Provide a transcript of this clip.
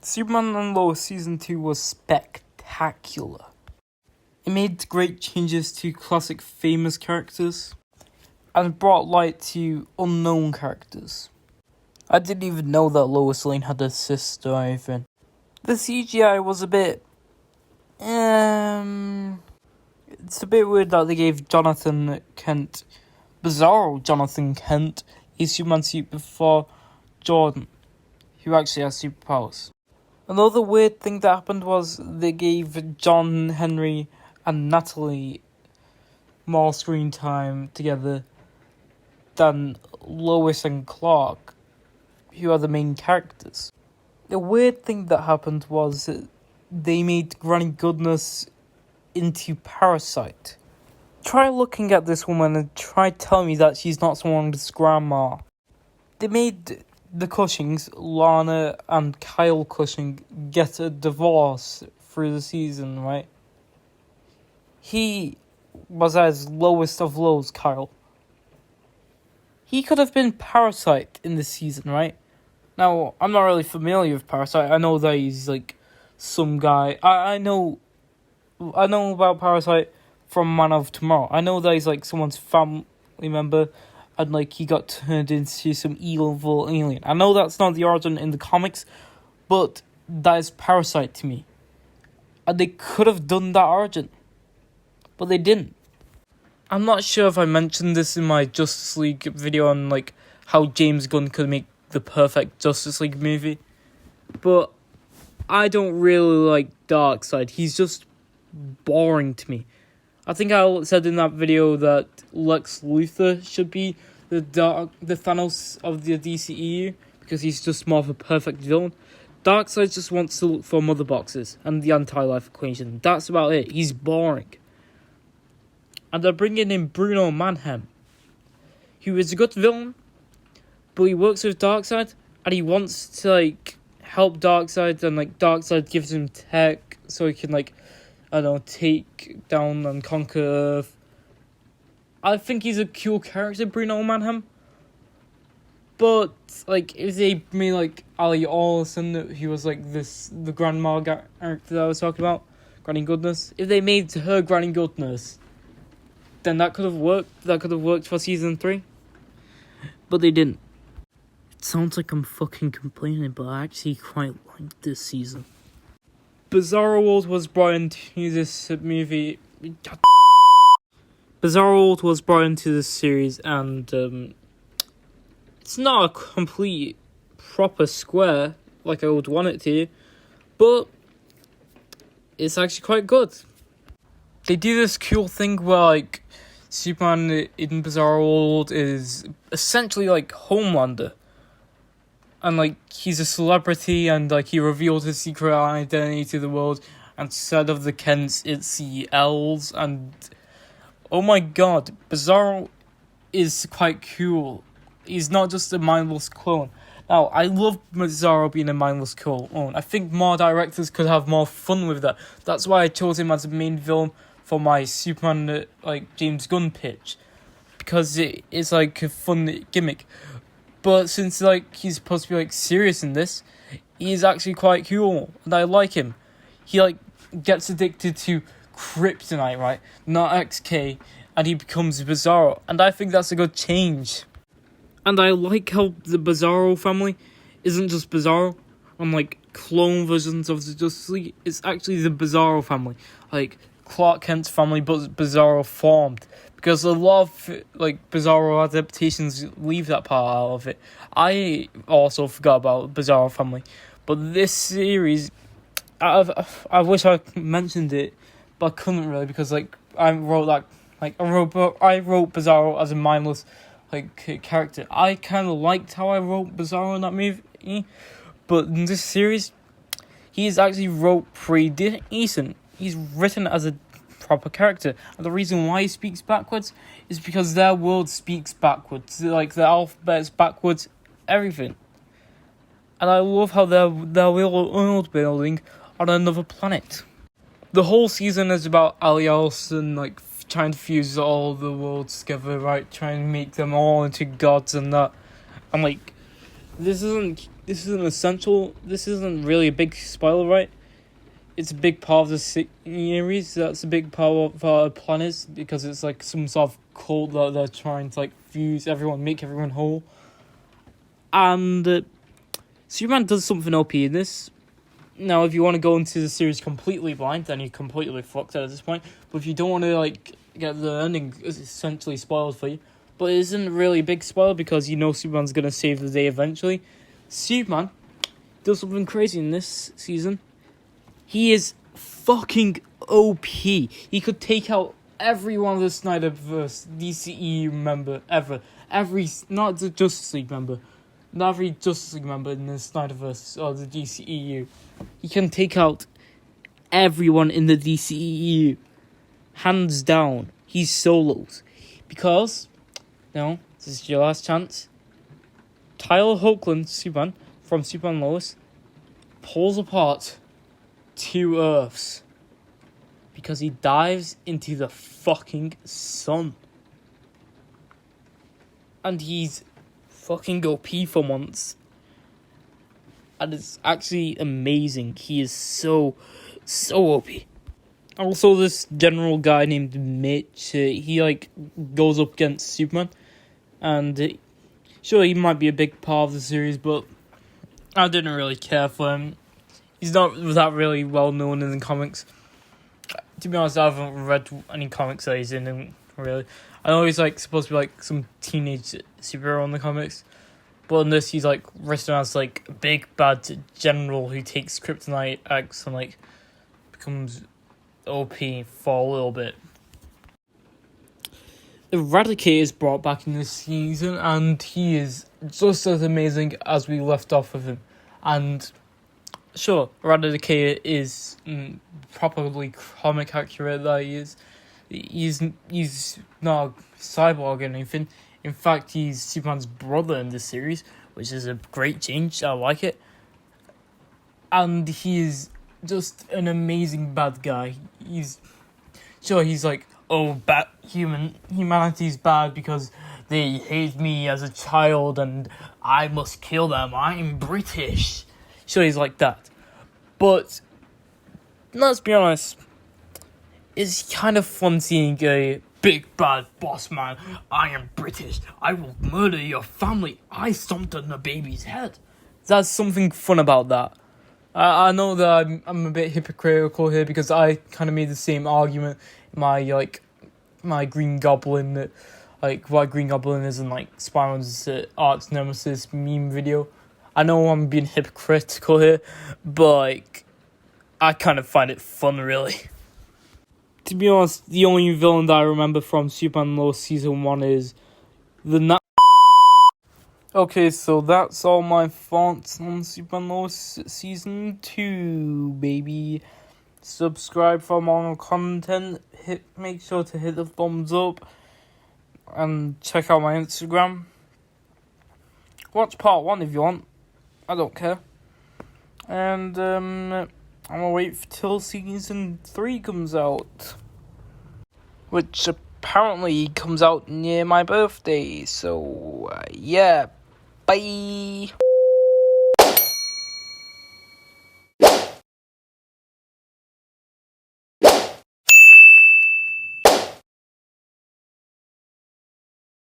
Superman and Lois Season 2 was spectacular. It made great changes to classic famous characters and brought light to unknown characters. I didn't even know that Lois Lane had a sister or anything. The CGI was a bit... It's a bit weird that they gave Jonathan Kent, Bizarro Jonathan Kent, a Superman suit before Jordan, who actually has superpowers. Another weird thing that happened was they gave John Henry and Natalie more screen time together than Lois and Clark, who are the main characters. The weird thing that happened was they made Granny Goodness into Parasite. Try looking at this woman and try telling me that she's not someone's grandma. They made the Cushings, Lana and Kyle Cushing, get a divorce through the season, right? He was as lowest of lows, Kyle. He could have been Parasite in this season, right? Now, I'm not really familiar with Parasite. I know that he's like some guy. I know about Parasite from Man of Tomorrow. I know that he's like someone's family member and like he got turned into some evil alien. I know that's not the origin in the comics, but that is Parasite to me. And they could have done that origin, but they didn't. I'm not sure if I mentioned this in my Justice League video on like how James Gunn could make the perfect Justice League movie, but I don't really like Darkseid. He's just boring to me. I think I said in that video that Lex Luthor should be the Thanos of the DCEU because he's just more of a perfect villain. Darkseid just wants to look for mother boxes and the anti-life equation. That's about it. He's boring. And they're bringing in Bruno Mannheim, who is a good villain, but he works with Darkseid and he wants to like help Darkseid, and like Darkseid gives him tech so he can like, I don't know, take down and conquer Earth. I think he's a cool character, Bruno Mannheim. But like if they made like Ali Olsen, who was like the grandma character that I was talking about, Granny Goodness. If they made her Granny Goodness, then that could have worked. That could have worked for season 3. But they didn't. It sounds like I'm fucking complaining, but I actually quite like this season. Bizarro World was brought into this movie. Bizarro World was brought into this series, and it's not a complete proper square like I would want it to, but it's actually quite good. They do this cool thing where like Superman in Bizarro World is essentially like Homelander. And like he's a celebrity and like he revealed his secret identity to the world, and instead of the Kents it's the L's, and oh my god, Bizarro is quite cool. He's not just a mindless clone. Now, I love Bizarro being a mindless clone. I think more directors could have more fun with that. That's why I chose him as a main villain for my Superman like James Gunn pitch, because it's like a fun gimmick. But since like he's supposed to be like serious in this, he's actually quite cool, and I like him. He like gets addicted to kryptonite, right? Not XK, and he becomes Bizarro, and I think that's a good change. And I like how the Bizarro family isn't just Bizarro and like clone versions of the Justice League. It's actually the Bizarro family, like Clark Kent's family, but Bizarro formed. Because a lot of like Bizarro adaptations leave that part out of it. I also forgot about Bizarro family, but this series, I wish I mentioned it, but I couldn't really because like I wrote Bizarro as a mindless like character. I kind of liked how I wrote Bizarro in that movie, but in this series, he's actually wrote pretty decent. He's written as a proper character, and the reason why he speaks backwards is because their world speaks backwards, like the alphabet's backwards, everything. And I love how they're world building on another planet. The whole season is about Ali Olsen like trying to fuse all the worlds together, right? Trying to make them all into gods and that. And like, this isn't this isn't essential. This isn't really a big spoiler, right? It's a big part of the series. That's a big part of our plan is because it's like some sort of cult that they're trying to like fuse everyone, make everyone whole. And Superman does something OP in this. Now, if you want to go into the series completely blind, then you're completely fucked at this point. But if you don't want to like get the ending, it's essentially spoiled for you. But it isn't really a big spoiler because you know Superman's gonna save the day eventually. Superman does something crazy in this season. He is fucking OP. He could take out every one of the Snyderverse DCEU member ever. Not the Justice League member. Not every Justice League member in the Snyderverse or the DCEU. He can take out everyone in the DCEU. Hands down. He's solos. Because, this is your last chance. Tyler Hoechlin, Superman, from Superman Lois, pulls apart 2 Earths because he dives into the fucking sun. And he's fucking OP for once. And it's actually amazing. He is so OP. Also, this general guy named Mitch, he like goes up against Superman. And sure, he might be a big part of the series, but I didn't really care for him. He's not that really well known in the comics. To be honest, I haven't read any comics that he's in really. I know he's like supposed to be like some teenage superhero in the comics, but in this he's like written as like a big bad general who takes kryptonite eggs and like becomes OP for a little bit. Eradicator is brought back in this season, and he is just as amazing as we left off with him. And sure, Eradicator is properly comic accurate that he is. He's not a cyborg or anything. In fact, he's Superman's brother in this series, which is a great change. I like it. And he is just an amazing bad guy. He's like, humanity's bad because they hate me as a child and I must kill them. I'm British. Sure, he's like that. But let's be honest, it's kind of fun seeing a big bad boss man. I am British. I will murder your family. I stomped on the baby's head. There's something fun about that. I know that I'm a bit hypocritical here because I kind of made the same argument in my Green Goblin, like why Green Goblin isn't like Spider-Man's arch nemesis meme video. I know I'm being hypocritical here, but like, I kind of find it fun, really. To be honest, the only villain that I remember from Superman Lois Season 1 is the Okay, so that's all my thoughts on Superman Lois Season 2, baby. Subscribe for more content. Make sure to hit the thumbs up. And check out my Instagram. Watch part 1 if you want. I don't care. And I'm gonna wait till Season 3 comes out. Which apparently comes out near my birthday. So, yeah. Bye.